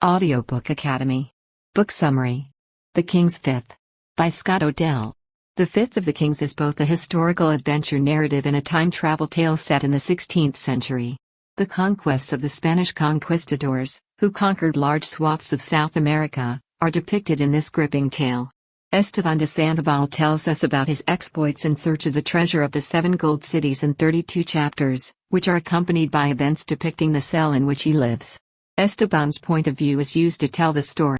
Audiobook Academy. Book Summary. The King's Fifth. By Scott Dell. The Fifth of the Kings is both a historical adventure narrative and a time travel tale set in the 16th century. The conquests of the Spanish conquistadors, who conquered large swaths of South America, are depicted in this gripping tale. Esteban de Sandoval tells us about his exploits in search of the treasure of the 7 gold cities in 32 chapters, which are accompanied by events depicting the cell in which he lives. Esteban's point of view is used to tell the story.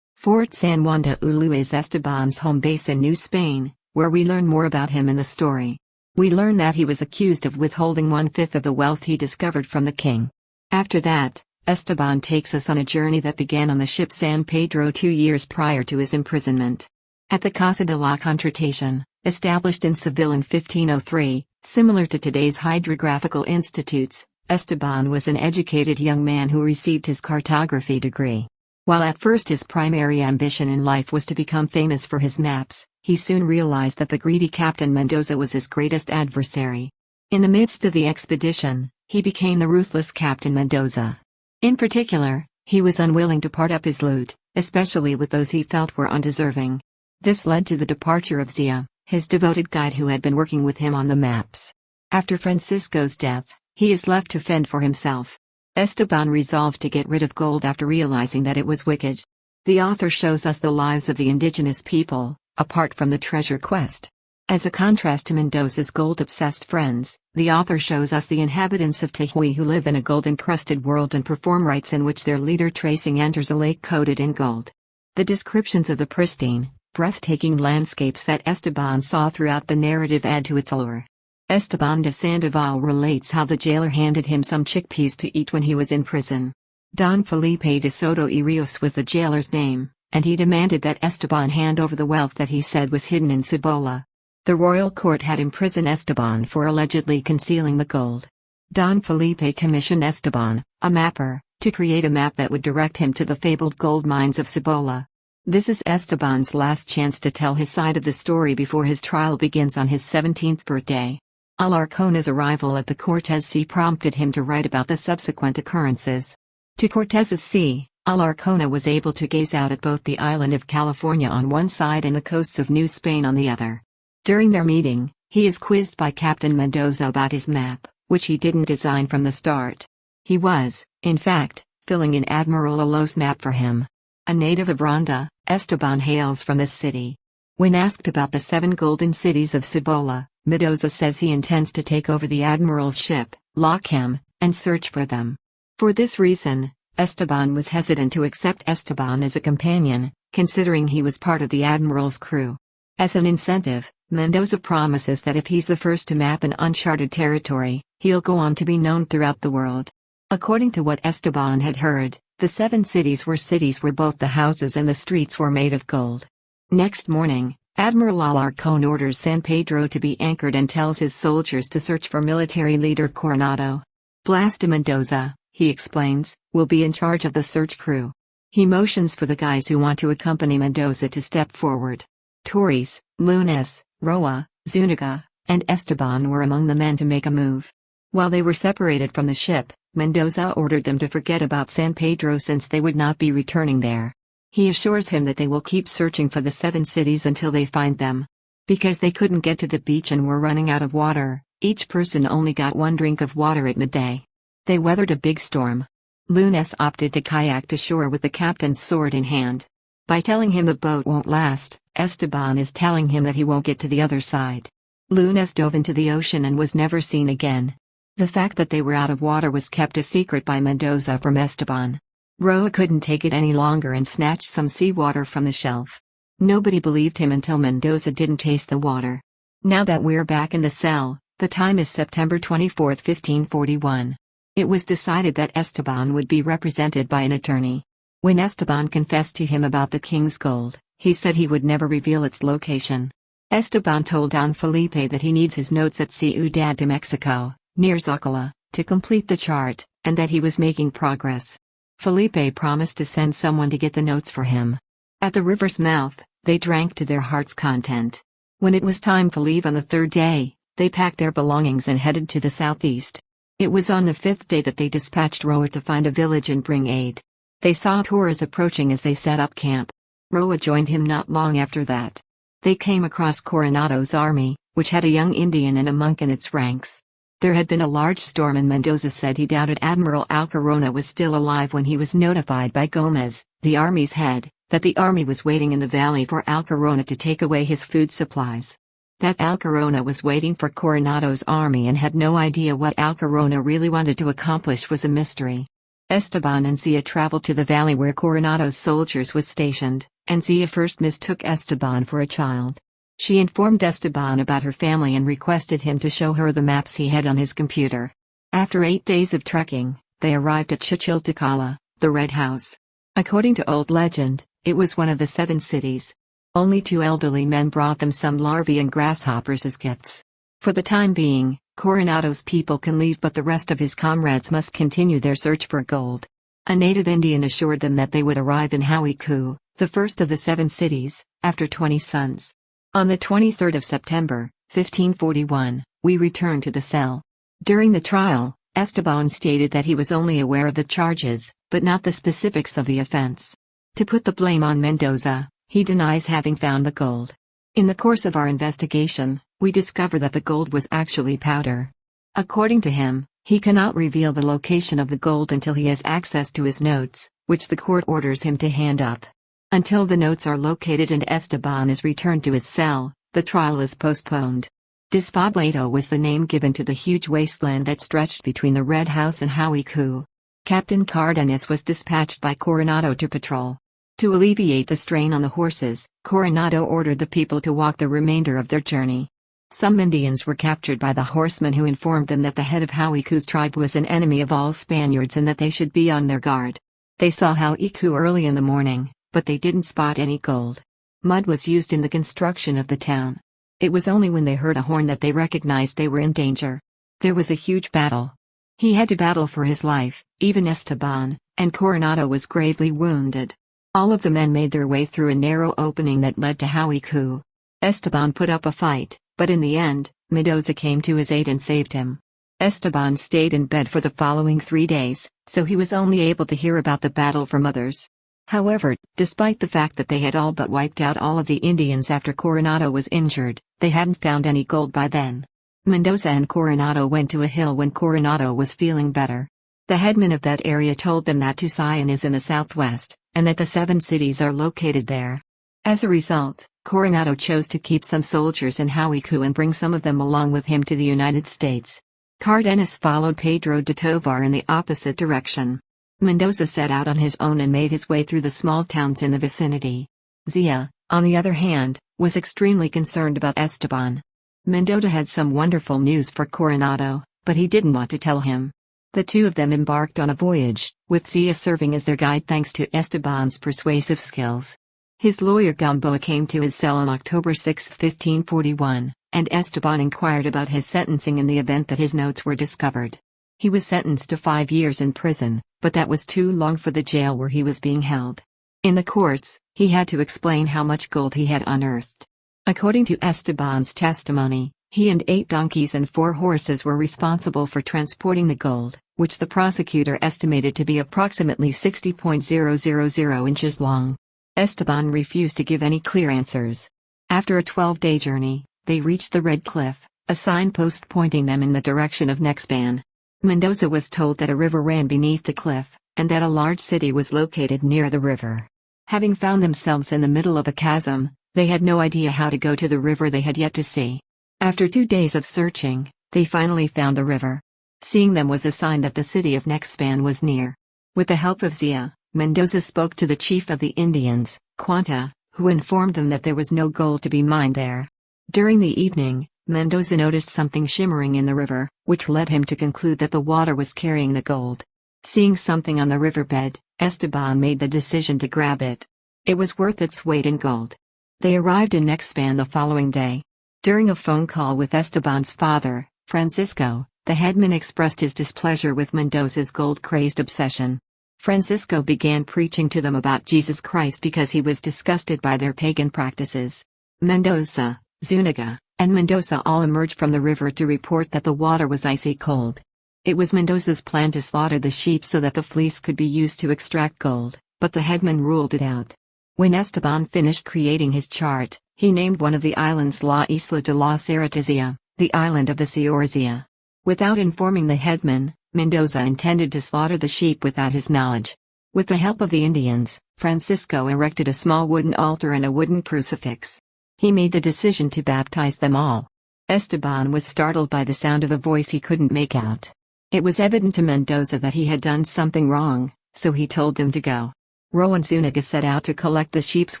Fort San Juan de Ulu is Esteban's home base in New Spain, where we learn more about him in the story. We learn that he was accused of withholding 1/5 of the wealth he discovered from the king. After that, Esteban takes us on a journey that began on the ship San Pedro 2 years prior to his imprisonment. At the Casa de la Contratación, established in Seville in 1503, similar to today's hydrographical institutes, Esteban was an educated young man who received his cartography degree. While at first his primary ambition in life was to become famous for his maps, he soon realized that the greedy Captain Mendoza was his greatest adversary. In the midst of the expedition, he became the ruthless Captain Mendoza. In particular, he was unwilling to part up his loot, especially with those he felt were undeserving. This led to the departure of Zia, his devoted guide who had been working with him on the maps. After Francisco's death, he is left to fend for himself. Esteban resolved to get rid of gold after realizing that it was wicked. The author shows us the lives of the indigenous people, apart from the treasure quest. As a contrast to Mendoza's gold-obsessed friends, the author shows us the inhabitants of Tahuy who live in a gold-encrusted world and perform rites in which their leader Tracing enters a lake coated in gold. The descriptions of the pristine, breathtaking landscapes that Esteban saw throughout the narrative add to its allure. Esteban de Sandoval relates how the jailer handed him some chickpeas to eat when he was in prison. Don Felipe de Soto y Rios was the jailer's name, and he demanded that Esteban hand over the wealth that he said was hidden in Cibola. The royal court had imprisoned Esteban for allegedly concealing the gold. Don Felipe commissioned Esteban, a mapper, to create a map that would direct him to the fabled gold mines of Cibola. This is Esteban's last chance to tell his side of the story before his trial begins on his 17th birthday. Alarcona's arrival at the Cortes Sea prompted him to write about the subsequent occurrences. To Cortes's sea, Alarcona was able to gaze out at both the island of California on one side and the coasts of New Spain on the other. During their meeting, he is quizzed by Captain Mendoza about his map, which he didn't design from the start. He was, in fact, filling in Admiral Olo's map for him. A native of Ronda, Esteban hails from this city. When asked about the 7 golden cities of Cibola, Mendoza says he intends to take over the admiral's ship, lock him, and search for them. For this reason, Esteban was hesitant to accept Esteban as a companion, considering he was part of the admiral's crew. As an incentive, Mendoza promises that if he's the first to map an uncharted territory, he'll go on to be known throughout the world. According to what Esteban had heard, the 7 cities were cities where both the houses and the streets were made of gold. Next morning, Admiral Alarcón orders San Pedro to be anchored and tells his soldiers to search for military leader Coronado. Blas de Mendoza, he explains, will be in charge of the search crew. He motions for the guys who want to accompany Mendoza to step forward. Torres, Lunes, Roa, Zuniga, and Esteban were among the men to make a move. While they were separated from the ship, Mendoza ordered them to forget about San Pedro since they would not be returning there. He assures him that they will keep searching for the 7 cities until they find them. Because they couldn't get to the beach and were running out of water, each person only got 1 drink of water at midday. They weathered a big storm. Lunes opted to kayak to shore with the captain's sword in hand. By telling him the boat won't last, Esteban is telling him that he won't get to the other side. Lunes dove into the ocean and was never seen again. The fact that they were out of water was kept a secret by Mendoza from Esteban. Roa couldn't take it any longer and snatched some seawater from the shelf. Nobody believed him until Mendoza didn't taste the water. Now that we're back in the cell, the time is September 24, 1541. It was decided that Esteban would be represented by an attorney. When Esteban confessed to him about the king's gold, he said he would never reveal its location. Esteban told Don Felipe that he needs his notes at Ciudad de Mexico, near Zocala, to complete the chart, and that he was making progress. Felipe promised to send someone to get the notes for him. At the river's mouth, they drank to their heart's content. When it was time to leave on the 3rd day, they packed their belongings and headed to the southeast. It was on the 5th day that they dispatched Roa to find a village and bring aid. They saw Torres approaching as they set up camp. Roa joined him not long after that. They came across Coronado's army, which had a young Indian and a monk in its ranks. There had been a large storm and Mendoza said he doubted Admiral Alcorona was still alive when he was notified by Gomez, the army's head, that the army was waiting in the valley for Alcorona to take away his food supplies. That Alcorona was waiting for Coronado's army and had no idea what Alcorona really wanted to accomplish was a mystery. Esteban and Zia traveled to the valley where Coronado's soldiers was stationed, and Zia first mistook Esteban for a child. She informed Esteban about her family and requested him to show her the maps he had on his computer. After 8 days of trekking, they arrived at Chichilticala, the Red House. According to old legend, it was one of the 7 cities. Only 2 elderly men brought them some larvae and grasshoppers as gifts. For the time being, Coronado's people can leave, but the rest of his comrades must continue their search for gold. A native Indian assured them that they would arrive in Hawiku, the first of the 7 cities, after 20 suns. On the 23rd of September, 1541, we returned to the cell. During the trial, Esteban stated that he was only aware of the charges, but not the specifics of the offense. To put the blame on Mendoza, he denies having found the gold. In the course of our investigation, we discover that the gold was actually powder. According to him, he cannot reveal the location of the gold until he has access to his notes, which the court orders him to hand up. Until the notes are located and Esteban is returned to his cell, the trial is postponed. Despoblado was the name given to the huge wasteland that stretched between the Red House and Hawiku. Captain Cardenas was dispatched by Coronado to patrol. To alleviate the strain on the horses, Coronado ordered the people to walk the remainder of their journey. Some Indians were captured by the horsemen who informed them that the head of Hawiku's tribe was an enemy of all Spaniards and that they should be on their guard. They saw Hawiku early in the morning, but they didn't spot any gold. Mud was used in the construction of the town. It was only when they heard a horn that they recognized they were in danger. There was a huge battle. He had to battle for his life, even Esteban, and Coronado was gravely wounded. All of the men made their way through a narrow opening that led to Hawiku. Esteban put up a fight, but in the end, Mendoza came to his aid and saved him. Esteban stayed in bed for the following 3 days, so he was only able to hear about the battle from others. However, despite the fact that they had all but wiped out all of the Indians after Coronado was injured, they hadn't found any gold by then. Mendoza and Coronado went to a hill when Coronado was feeling better. The headman of that area told them that Tusayan is in the southwest, and that the 7 cities are located there. As a result, Coronado chose to keep some soldiers in Hawiku and bring some of them along with him to the United States. Cardenas followed Pedro de Tovar in the opposite direction. Mendoza set out on his own and made his way through the small towns in the vicinity. Zia, on the other hand, was extremely concerned about Esteban. Mendoza had some wonderful news for Coronado, but he didn't want to tell him. The 2 of them embarked on a voyage, with Zia serving as their guide thanks to Esteban's persuasive skills. His lawyer Gamboa came to his cell on October 6, 1541, and Esteban inquired about his sentencing in the event that his notes were discovered. He was sentenced to 5 years in prison, but that was too long for the jail where he was being held. In the courts, he had to explain how much gold he had unearthed. According to Esteban's testimony, he and 8 donkeys and 4 horses were responsible for transporting the gold, which the prosecutor estimated to be approximately 60.000 inches long. Esteban refused to give any clear answers. After a 12-day journey, they reached the Red Cliff, a signpost pointing them in the direction of Nexpan. Mendoza was told that a river ran beneath the cliff, and that a large city was located near the river. Having found themselves in the middle of a chasm, they had no idea how to go to the river they had yet to see. After 2 days of searching, they finally found the river. Seeing them was a sign that the city of Nexpan was near. With the help of Zia, Mendoza spoke to the chief of the Indians, Quanta, who informed them that there was no gold to be mined there. During the evening, Mendoza noticed something shimmering in the river, which led him to conclude that the water was carrying the gold. Seeing something on the riverbed, Esteban made the decision to grab it. It was worth its weight in gold. They arrived in Nexpan the following day. During a phone call with Esteban's father, Francisco, the headman expressed his displeasure with Mendoza's gold-crazed obsession. Francisco began preaching to them about Jesus Christ because he was disgusted by their pagan practices. Mendoza, Zuniga, and Mendoza all emerged from the river to report that the water was icy cold. It was Mendoza's plan to slaughter the sheep so that the fleece could be used to extract gold, but the headman ruled it out. When Esteban finished creating his chart, he named one of the islands La Isla de la Ceratizia, the island of the Ciorzia. Without informing the headman, Mendoza intended to slaughter the sheep without his knowledge. With the help of the Indians, Francisco erected a small wooden altar and a wooden crucifix. He made the decision to baptize them all. Esteban was startled by the sound of a voice he couldn't make out. It was evident to Mendoza that he had done something wrong, so he told them to go. Ro and Zuniga set out to collect the sheep's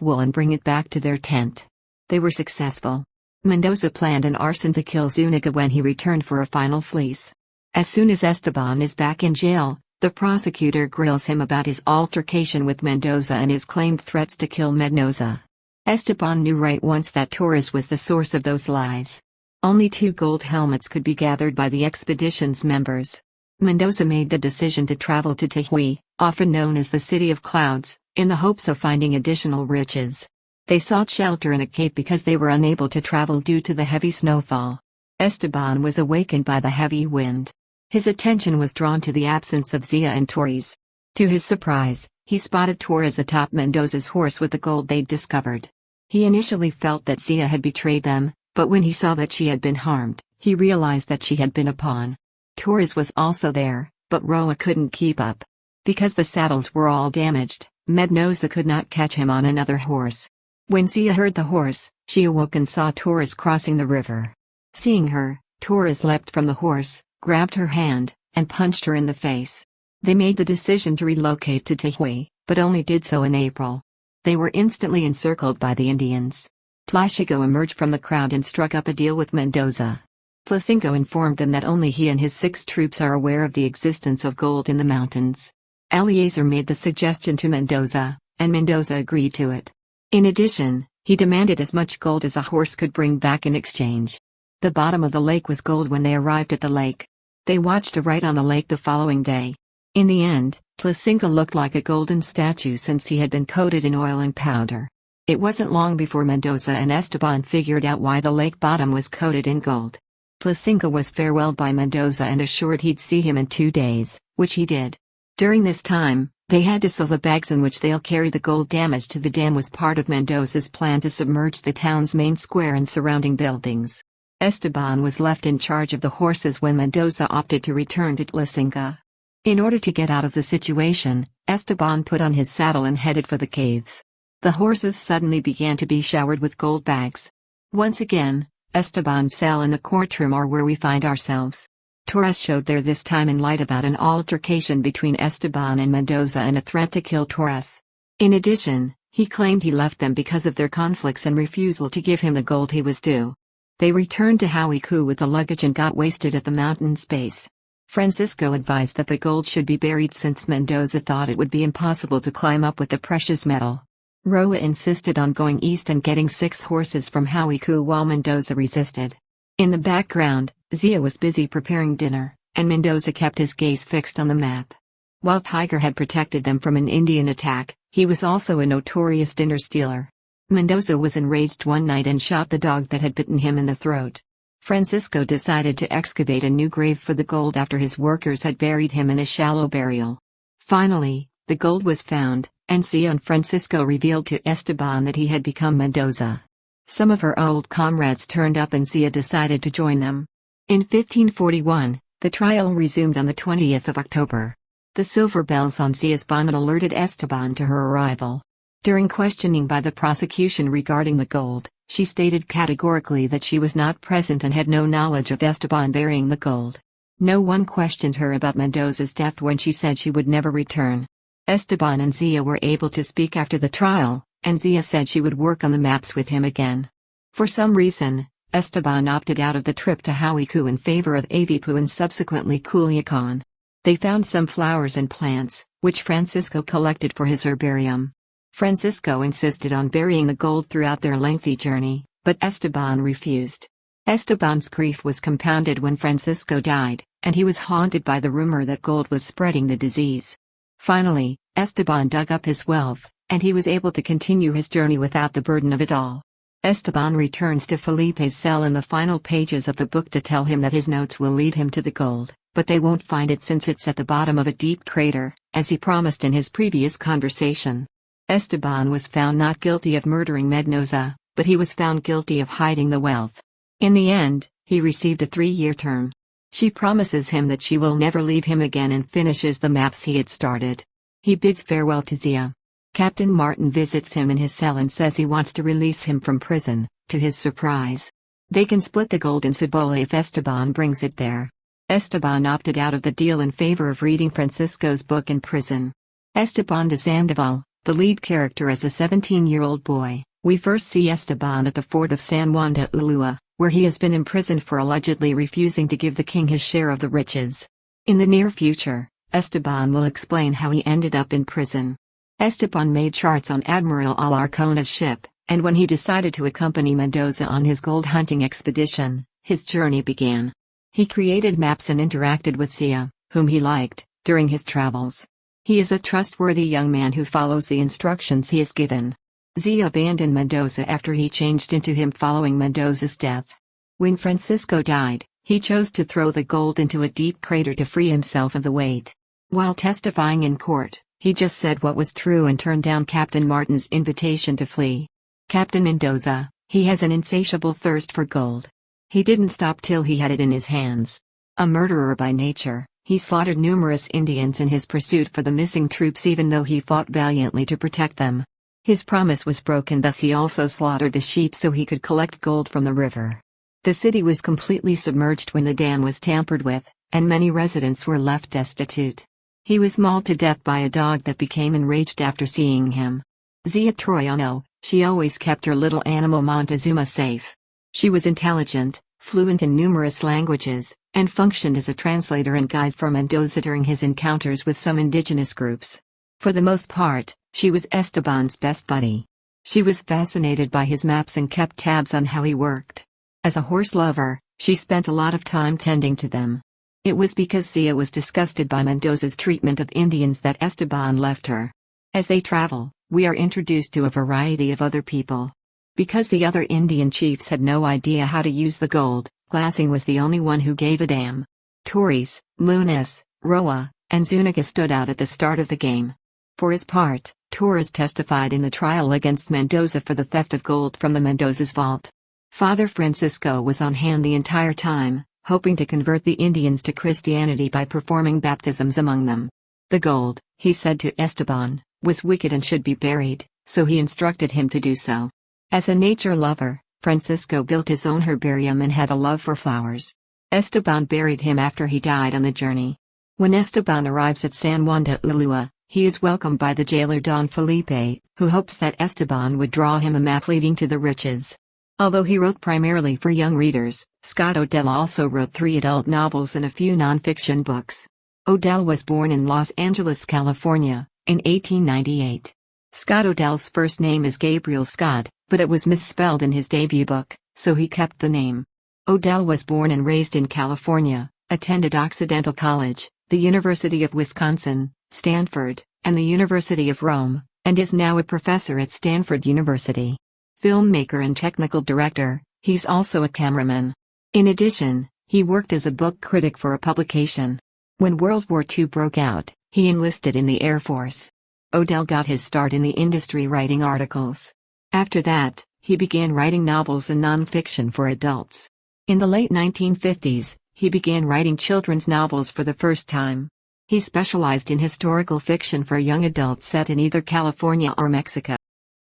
wool and bring it back to their tent. They were successful. Mendoza planned an arson to kill Zuniga when he returned for a final fleece. As soon as Esteban is back in jail, the prosecutor grills him about his altercation with Mendoza and his claimed threats to kill Mendoza. Esteban knew right once that Torres was the source of those lies. Only 2 gold helmets could be gathered by the expedition's members. Mendoza made the decision to travel to Tahui, often known as the City of Clouds, in the hopes of finding additional riches. They sought shelter in a cave because they were unable to travel due to the heavy snowfall. Esteban was awakened by the heavy wind. His attention was drawn to the absence of Zia and Torres. To his surprise, he spotted Torres atop Mendoza's horse with the gold they'd discovered. He initially felt that Zia had betrayed them, but when he saw that she had been harmed, he realized that she had been a pawn. Torres was also there, but Roa couldn't keep up. Because the saddles were all damaged, Mendoza could not catch him on another horse. When Zia heard the horse, she awoke and saw Torres crossing the river. Seeing her, Torres leapt from the horse, grabbed her hand, and punched her in the face. They made the decision to relocate to Tahui, but only did so in April. They were instantly encircled by the Indians. Tlashigo emerged from the crowd and struck up a deal with Mendoza. Tlacingo informed them that only he and his 6 troops are aware of the existence of gold in the mountains. Eliezer made the suggestion to Mendoza, and Mendoza agreed to it. In addition, he demanded as much gold as a horse could bring back in exchange. The bottom of the lake was gold when they arrived at the lake. They watched a rite on the lake the following day. In the end, Tlacingo looked like a golden statue since he had been coated in oil and powder. It wasn't long before Mendoza and Esteban figured out why the lake bottom was coated in gold. Tlacingo was farewelled by Mendoza and assured he'd see him in 2 days, which he did. During this time, they had to sell the bags in which they'll carry the gold. Damage to the dam was part of Mendoza's plan to submerge the town's main square and surrounding buildings. Esteban was left in charge of the horses when Mendoza opted to return to Tlacingo. In order to get out of the situation, Esteban put on his saddle and headed for the caves. The horses suddenly began to be showered with gold bags. Once again, Esteban's cell in the courtroom are where we find ourselves. Torres showed there this time and lied about an altercation between Esteban and Mendoza and a threat to kill Torres. In addition, he claimed he left them because of their conflicts and refusal to give him the gold he was due. They returned to Hauiku with the luggage and got wasted at the mountain's base. Francisco advised that the gold should be buried since Mendoza thought it would be impossible to climb up with the precious metal. Roa insisted on going east and getting 6 horses from Hauiku while Mendoza resisted. In the background, Zia was busy preparing dinner, and Mendoza kept his gaze fixed on the map. While Tiger had protected them from an Indian attack, he was also a notorious dinner stealer. Mendoza was enraged one night and shot the dog that had bitten him in the throat. Francisco decided to excavate a new grave for the gold after his workers had buried him in a shallow burial. Finally, the gold was found, and Zia and Francisco revealed to Esteban that he had become Mendoza. Some of her old comrades turned up and Zia decided to join them. In 1541, the trial resumed on the 20th of October. The silver bells on Zia's bonnet alerted Esteban to her arrival. During questioning by the prosecution regarding the gold, she stated categorically that she was not present and had no knowledge of Esteban burying the gold. No one questioned her about Mendoza's death when she said she would never return. Esteban and Zia were able to speak after the trial, and Zia said she would work on the maps with him again. For some reason, Esteban opted out of the trip to Hauiku in favor of Avipu and subsequently Culiacan. They found some flowers and plants, which Francisco collected for his herbarium. Francisco insisted on burying the gold throughout their lengthy journey, but Esteban refused. Esteban's grief was compounded when Francisco died, and he was haunted by the rumor that gold was spreading the disease. Finally, Esteban dug up his wealth, and he was able to continue his journey without the burden of it all. Esteban returns to Felipe's cell in the final pages of the book to tell him that his notes will lead him to the gold, but they won't find it since it's at the bottom of a deep crater, as he promised in his previous conversation. Esteban was found not guilty of murdering Mendoza, but he was found guilty of hiding the wealth. In the end, he received a 3-year term. She promises him that she will never leave him again and finishes the maps he had started. He bids farewell to Zia. Captain Martin visits him in his cell and says he wants to release him from prison, to his surprise. They can split the gold in Cibola if Esteban brings it there. Esteban opted out of the deal in favor of reading Francisco's book in prison. Esteban de Sandoval, the lead character as a 17-year-old boy. We first see Esteban at the fort of San Juan de Ulua, where he has been imprisoned for allegedly refusing to give the king his share of the riches. In the near future, Esteban will explain how he ended up in prison. Esteban made charts on Admiral Alarcona's ship, and when he decided to accompany Mendoza on his gold hunting expedition, his journey began. He created maps and interacted with Zia, whom he liked, during his travels. He is a trustworthy young man who follows the instructions he is given. Zia abandoned Mendoza after he changed into him following Mendoza's death. When Francisco died, he chose to throw the gold into a deep crater to free himself of the weight. While testifying in court, he just said what was true and turned down Captain Martin's invitation to flee. Captain Mendoza, he has an insatiable thirst for gold. He didn't stop till he had it in his hands. A murderer by nature, he slaughtered numerous Indians in his pursuit for the missing troops even though he fought valiantly to protect them. His promise was broken, thus he also slaughtered the sheep so he could collect gold from the river. The city was completely submerged when the dam was tampered with, and many residents were left destitute. He was mauled to death by a dog that became enraged after seeing him. Zia Troiano, she always kept her little animal Montezuma safe. She was intelligent, fluent in numerous languages, and functioned as a translator and guide for Mendoza during his encounters with some indigenous groups. For the most part, she was Esteban's best buddy. She was fascinated by his maps and kept tabs on how he worked. As a horse lover, she spent a lot of time tending to them. It was because Zia was disgusted by Mendoza's treatment of Indians that Esteban left her. As they travel, we are introduced to a variety of other people. Because the other Indian chiefs had no idea how to use the gold, Glassing was the only one who gave a damn. Torres, Lunas, Roa, and Zuniga stood out at the start of the game. For his part, Torres testified in the trial against Mendoza for the theft of gold from the Mendoza's vault. Father Francisco was on hand the entire time, hoping to convert the Indians to Christianity by performing baptisms among them. The gold, he said to Esteban, was wicked and should be buried, so he instructed him to do so. As a nature lover, Francisco built his own herbarium and had a love for flowers. Esteban buried him after he died on the journey. When Esteban arrives at San Juan de Ulua, he is welcomed by the jailer Don Felipe, who hopes that Esteban would draw him a map leading to the riches. Although he wrote primarily for young readers, Scott Odell also wrote 3 adult novels and a few non-fiction books. Odell was born in Los Angeles, California, in 1898. Scott Odell's first name is Gabriel Scott, but it was misspelled in his debut book, so he kept the name. Odell was born and raised in California, attended Occidental College, the University of Wisconsin, Stanford, and the University of Rome, and is now a professor at Stanford University. Filmmaker and technical director, he's also a cameraman. In addition, he worked as a book critic for a publication. When World War II broke out, he enlisted in the Air Force. Odell got his start in the industry writing articles. After that, he began writing novels and non-fiction for adults. In the late 1950s, he began writing children's novels for the first time. He specialized in historical fiction for young adults set in either California or Mexico.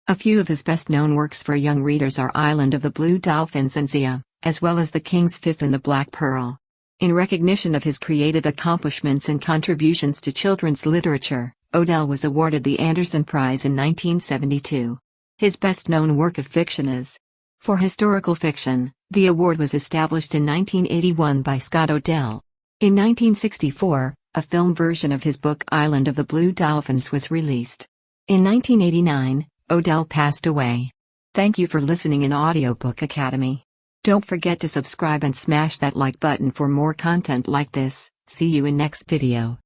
A few of his best-known works for young readers are Island of the Blue Dolphins and Zia, as well as The King's Fifth and The Black Pearl. In recognition of his creative accomplishments and contributions to children's literature, Odell was awarded the Anderson Prize in 1972. His best-known work of fiction is. For historical fiction, the award was established in 1981 by Scott Odell. In 1964, a film version of his book Island of the Blue Dolphins was released. In 1989, Odell passed away. Thank you for listening in Audiobook Academy. Don't forget to subscribe and smash that like button for more content like this. See you in next video.